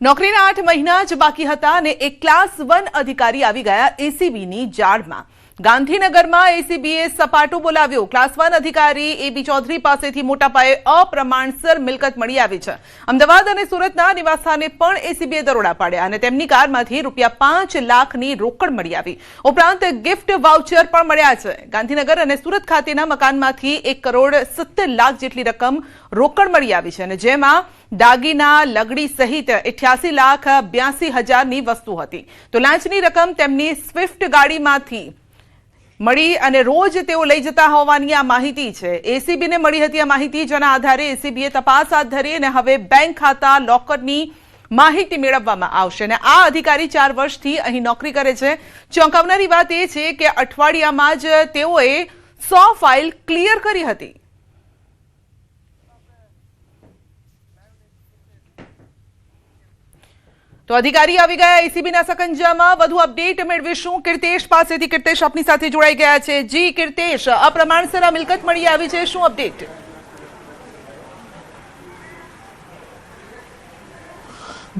નોકરીના 8 મહિના જ બાકી હતા અને એક ક્લાસ 1 અધિકારી આવી ગયા એસીબીની જાળમાં। ગાંધીનગરમાં એસીબીએ સપાટો બોલાવ્યો। ક્લાસ 1 અધિકારી એબી ચૌધરી પાસેથી મોટા પાયે અપ્રમાણસર મિલકત મળી આવી છે। અમદાવાદ અને સુરતના નિવાસસ્થાને પણ એસીબીએ દરોડા પાડ્યા અને તેમની કારમાંથી ₹5 લાખની રોકડ મળી આવી। ઉપરાંત ગિફ્ટ વાઉચર પણ મળ્યા છે। ગાંધીનગર અને સુરત ખાતેના મકાનમાંથી 1,70 લાખ જેટલી રકમ રોકડ મળી આવી છે અને જેમાં દાગીના લગડી સહિત 88,82,000ની વસ્તુ હતી। તો લાંચની રકમ તેમની સ્વિફ્ટ ગાડીમાંથી મળી અને રોજ તેઓ લઈ જતા હોવાની આ માહિતી છે। એસીબીને મળી હતી આ માહિતી, જેના આધારે એસીબીએ તપાસ હાથ ધરી અને હવે બેંક ખાતા લોકરની માહિતી મેળવવામાં આવશે। અને આ અધિકારી 4 વર્ષથી અહીં નોકરી કરે છે। ચોંકાવનારી વાત એ છે કે અઠવાડિયામાં જ તેઓએ 100 ફાઇલ ક્લિયર કરી હતી। તો અધિકારી આવી ગયા એસીબીના સકંજામાં। વધુ અપડેટ મેળવીશું કીર્તેશ પાસેથી। કીર્તેશ આપની સાથે જોડાઈ ગયા છે। જી કીર્તેશ, અપ્રમાણસર આ મિલકત મળી આવી છે, શું અપડેટ?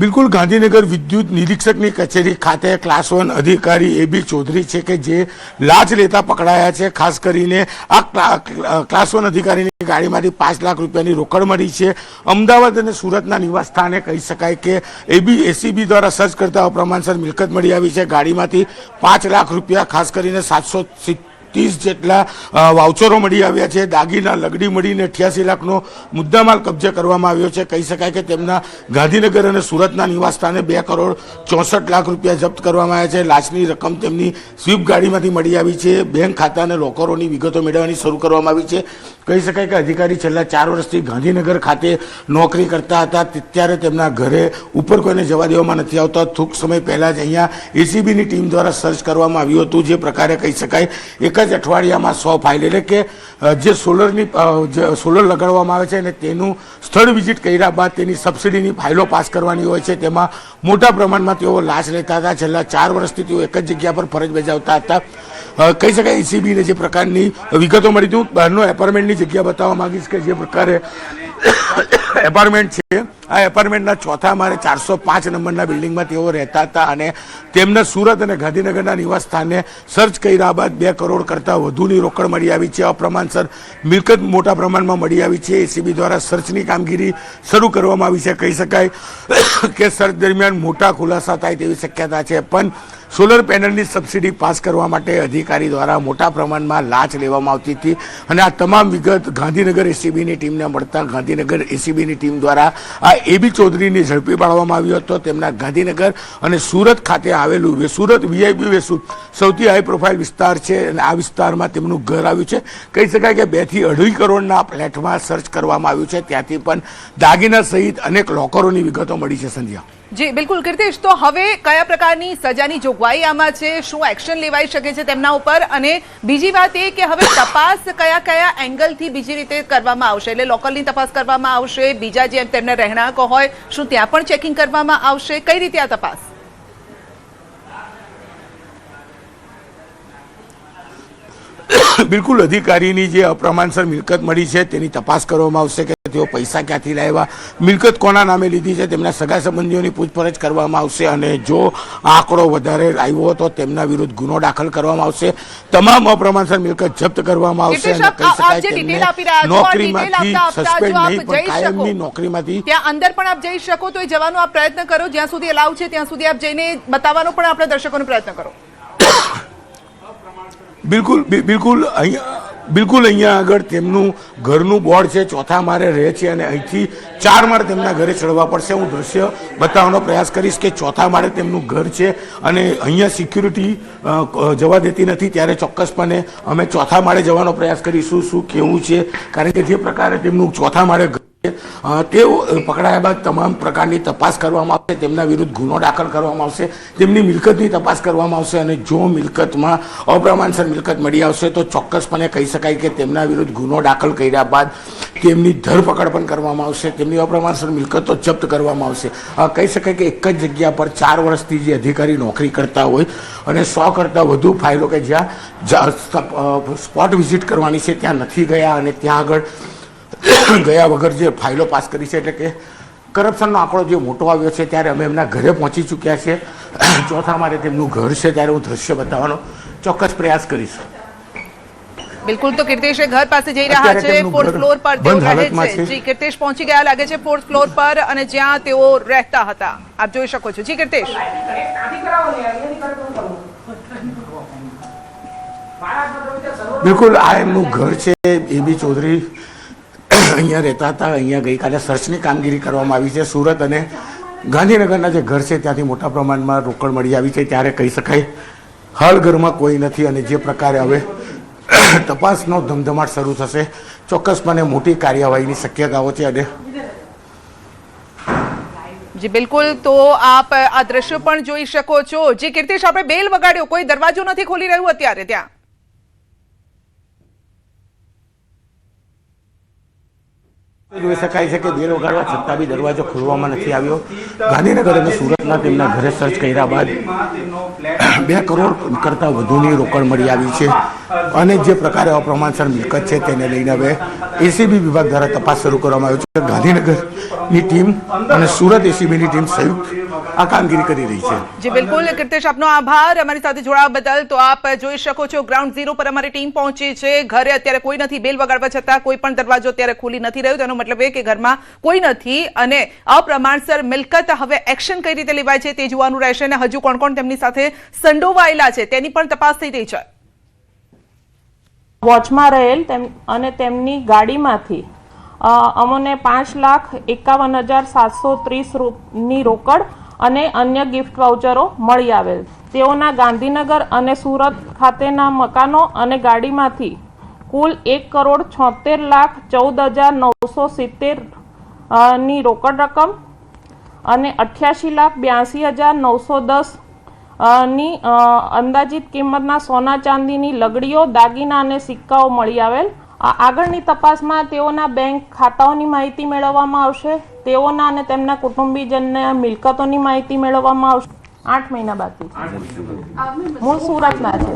બિલકુલ, ગાંધીનગર વિદ્યુત નિરીક્ષકની કચેરી ખાતે ક્લાસ 1 અધિકારી એબી ચૌધરી છે કે જે લાંચ લેતા પકડાયા છે। ખાસ કરીને આ ક્લાસ 1 અધિકારીની ગાડીમાંથી 5 લાખ રૂપિયાની રોકડ મળી છે। અમદાવાદ અને સુરતના નિવાસ સ્થાને કહી શકાય કે એસીબી દ્વારા સર્ચ કરતા અપ્રમાણસર મિલકત મળી આવી છે। ગાડીમાંથી 5 લાખ રૂપિયા, ખાસ કરીને 730 જેટલા વાઉચરો મળી આવ્યા છે। દાગીના લગડી મળીને 88 લાખનો મુદ્દામાલ કબજે કરવામાં આવ્યો છે। કહી શકાય કે તેમના ગાંધીનગર અને સુરતના નિવાસ સ્થાને 2,64 લાખ રૂપિયા જપ્ત કરવામાં આવ્યા છે। લાંચની રકમ તેમની સ્વિફ્ટ ગાડીમાંથી મળી આવી છે। બેંક ખાતા અને લોકરોની વિગતો મેળવવાની શરૂ કરવામાં આવી છે। કહી શકાય કે અધિકારી છેલ્લા 4 વર્ષથી ગાંધીનગર ખાતે નોકરી કરતા હતા, ત્યારે તેમના ઘરે ઉપર કોઈને જવા દેવામાં નથી આવતા। ટૂંક સમય પહેલા જ અહીંયા એસીબીની ટીમ દ્વારા સર્ચ કરવામાં આવ્યું હતું। જે પ્રકારે કહી શકાય એક જ અઠવાડિયામાં 100 ફાઇલ, એટલે કે જે સોલર લગાડવામાં આવે છે અને તેનું સ્થળ વિઝિટ કર્યા બાદ તેની સબસિડીની ફાઇલો પાસ કરવાની હોય છે, તેમાં મોટા પ્રમાણમાં તેઓ લાંચ લેતા હતા। છેલ્લા 4 વર્ષથી તેઓ એક જ જગ્યા પર ફરજ બજાવતા હતા। કહી શકાય એસીબીને જે પ્રકારની વિગતો મળી હતી, હું બહારનો એપાર્ટમેન્ટની જગ્યા બતાવવા માંગીશ કે જે પ્રકારે એપાર્ટમેન્ટ છે, આ એપાર્ટમેન્ટના 4થા માળે 405 નંબરના બિલ્ડિંગમાં તેઓ રહેતા હતા અને તેમના સુરત અને ગાંધીનગરના નિવાસ સ્થાને સર્ચ કર્યા બાદ 2 કરોડ કરતાં વધુની રોકડ મળી આવી છે। અપ્રમાણસર મિલકત મોટા પ્રમાણમાં મળી આવી છે। એસીબી દ્વારા સર્ચની કામગીરી શરૂ કરવામાં આવી છે। કહી શકાય કે સર્ચ દરમિયાન મોટા ખુલાસા થાય તેવી શક્યતા છે, પણ સોલર પેનલની સબસિડી પાસ કરવા માટે અધિકારી દ્વારા મોટા પ્રમાણમાં લાંચ લેવામાં આવતી હતી અને આ તમામ વિગત ગાંધીનગર એસીબીની ટીમને મળતા ગાંધીનગર એસીબીની ટીમ દ્વારા આ એબી ચૌધરીને ઝડપી પાડવામાં આવ્યો હતો। તેમના ગાંધીનગર અને સુરત ખાતે આવેલું સુરત વીઆઈપી વેસુ સૌથી હાઈ પ્રોફાઇલ વિસ્તાર છે અને આ વિસ્તારમાં તેમનું ઘર આવ્યું છે। કહી શકાય કે 2 થી 2.5 કરોડના ફ્લેટમાં સર્ચ કરવામાં આવ્યું છે, ત્યાંથી પણ દાગીના સહિત અનેક લોકરોની વિગતો મળી છે। સંધ્યા જી બિલકુલ કીર્તેશ, તો હવે કયા પ્રકારની સજાની જોગવાઈ આમાં છે, શું એક્શન લેવાઈ શકે છે તેમના ઉપર? અને બીજી વાત એ કે હવે તપાસ કયા એંગલથી બીજી રીતે કરવામાં આવશે? એટલે લોકલની તપાસ કરવામાં આવશે, બીજા જે તેમના રહેણાંકો હોય શું ત્યાં પણ ચેકિંગ કરવામાં આવશે? કઈ રીતે આ તપાસ? બિલકુલ, અધિકારીની જે અપ્રમાણસર મિલકત મળી છે તેની તપાસ કરવામાં આવશે કે તેઓ પૈસા ક્યાંથી લાવ્યા, મિલકત કોના નામે લીધી છે, તેમના સગા સંબંધીઓની પૂછપરછ કરવામાં આવશે અને જો આંકડો વધારે આવ્યો તો તેમના વિરુદ્ધ ગુનો દાખલ કરવામાં આવશે। તમામ અપ્રમાણસર મિલકત જપ્ત કરવામાં આવશે અને કહી શકાય કે નોકરીમાંથી સસ્પેન્ડ નહીં પણ કાયમની નોકરીમાંથી ત્યાં અંદર પણ આપ જઈ શકો તો એ જવાનો આપ પ્રયત્ન કરો, જ્યાં સુધી અલાઉ છે ત્યાં સુધી આપ જઈને બતાવવાનો પણ આપણે દર્શકોનો પ્રયત્ન કરો। બિલકુલ અહીંયા આગળ તેમનું ઘરનું બોર્ડ છે, 4થા માળે રહે છે અને અહીંથી 4 માળ તેમના ઘરે ચડવા પડશે। હું દ્રશ્ય બતાવવાનો પ્રયાસ કરીશ કે 4થા માળે તેમનું ઘર છે અને અહીંયા સિક્યુરિટી જવા દેતી નથી, ત્યારે ચોક્કસપણે અમે 4થા માળે જવાનો પ્રયાસ કરીશું શું કેવું છે, કારણ કે જે પ્રકારે તેમનું 4થા માળે તેઓ પકડાયા બાદ તમામ પ્રકારની તપાસ કરવામાં આવશે, તેમના વિરુદ્ધ ગુનો દાખલ કરવામાં આવશે, તેમની મિલકતની તપાસ કરવામાં આવશે અને જો મિલકતમાં અપ્રમાણસર મિલકત મળી આવશે તો ચોક્કસપણે કહી શકાય કે તેમના વિરુદ્ધ ગુનો દાખલ કર્યા બાદ તેમની ધરપકડ પણ કરવામાં આવશે, તેમની અપ્રમાણસર મિલકતો જપ્ત કરવામાં આવશે। કહી શકાય કે એક જ જગ્યા પર 4 વર્ષથી જે અધિકારી નોકરી કરતા હોય અને 100 કરતાં વધુ ફાઇલો કે જ્યાં સ્પોટ વિઝિટ કરવાની છે ત્યાં નથી ગયા અને ત્યાં આગળ ગયા વગર જે ફાઇલો પાસ કરી છે, એટલે કે કરપ્શનનો આંકડો જે મોટો આવ્યો છે ત્યારે અમે એમના ઘરે પહોંચી ચૂક્યા છે. ચોથા મારે તેમનું ઘર છે ત્યારે હું દ્રશ્ય બતાવવાનો ચોક્કસ પ્રયાસ કરીશ. બિલકુલ, તો કીર્તિશ ઘર પાસે જઈ રહ્યા અત્યારે છે, તેમનું ફોર્થ ઘર ફ્લોર પર તેઓ બંધ રહે હાલતમાં છે. છે. જી કીર્તિશ પહોંચી ગયા લાગે છે ફોર્થ ફ્લોર પર, અને જ્યાં તેઓ રહેતા હતા આપ જોઈ શકો છો. જી કીર્તિશ. બિલકુલ, આ એમનું ઘર છે. એબી ચૌધરી અહીંયા રહેતા હતા. અહીંયા ગઈકાલે સર્ચની કામગીરી કરવામાં આવી છે. સુરત અને ગાંધીનગરના જે ઘર છે ત્યાંથી મોટા પ્રમાણમાં રોકડ મળી આવી છે. ત્યારે કહી શકાય હાલ ઘરમાં કોઈ નથી, અને જે પ્રકારે હવે તપાસનો ધમધમાટ શરૂ થશે, ચોક્કસપણે મોટી કાર્યવાહીની શક્યતાઓ છે. અને જી બિલકુલ, તો આપ આ દ્રશ્યો પણ જોઈ શકો છો. જી કીર્તિશ, આપણે બેલ વગાડ્યો, કોઈ દરવાજો નથી ખોલી રહ્યું અત્યારે ત્યાં? જોઈ શકાય છે કે બેલ વગાડવા છતાં બી દરવાજો ખોલવામાં નથી આવ્યો. ગાંધીનગર અને સુરતના તેમના ઘરે સર્ચ કર્યા બાદ 2 કરોડ કરતાં વધુની રોકડ મળી આવી છે, અને જે પ્રકારે અપ્રમાણસર મિલકત છે તેને લઈને હવે એસીબી વિભાગ દ્વારા તપાસ શરૂ કરવામાં આવી છે. ગાંધીનગરની ટીમ અને સુરત એસીબીની ટીમ સંયુક્ત આ કામગીરી કરી રહી છે. જી બિલકુલ કીર્તિશ, આપનો આભાર અમારી સાથે જોડાવા બદલ. તો આપ જોઈ શકો છો ગ્રાઉન્ડ ઝીરો પર અમારી ટીમ પહોંચી છે. ઘરે અત્યારે કોઈ નથી, બેલ વગાડવા છતાં કોઈ પણ દરવાજો અત્યારે ખોલી નથી રહ્યો. તેનો મતલબ એ કે ઘરમાં કોઈ નથી, અને અપ્રમાણસર મિલકત હવે એક્શન કઈ રીતે લેવાય છે તે જોવાનું રહેશે, અને હજુ કોણ કોણ તેમની સાથે સંડોવાયેલા છે તેની પણ તપાસ થઈ રહી છે. વોચમાં રહેલ અને તેમની ગાડીમાંથી અમને 5,51,730 ની રોકડ અને અન્ય ગિફ્ટ વાઉચરો મળી આવેલ. તેઓના ગાંધીનગર અને સુરત ખાતેના મકાનો અને ગાડીમાંથી કુલ 1,76,14,970 ની રોકડ રકમ અને 88,82,910 ની અંદાજિત કિંમતના સોના ચાંદીની લગડીઓ, દાગીના અને સિક્કાઓ મળી આવેલ. આગળની તપાસમાં તેઓના બેંક ખાતાઓની માહિતી મેળવવામાં આવશે. તેઓના અને તેમના કુટુંબીજનના મિલકતોની માહિતી મેળવવામાં આવશે. 8 મહિના બાકી છે. મૂળ સુરતના છે.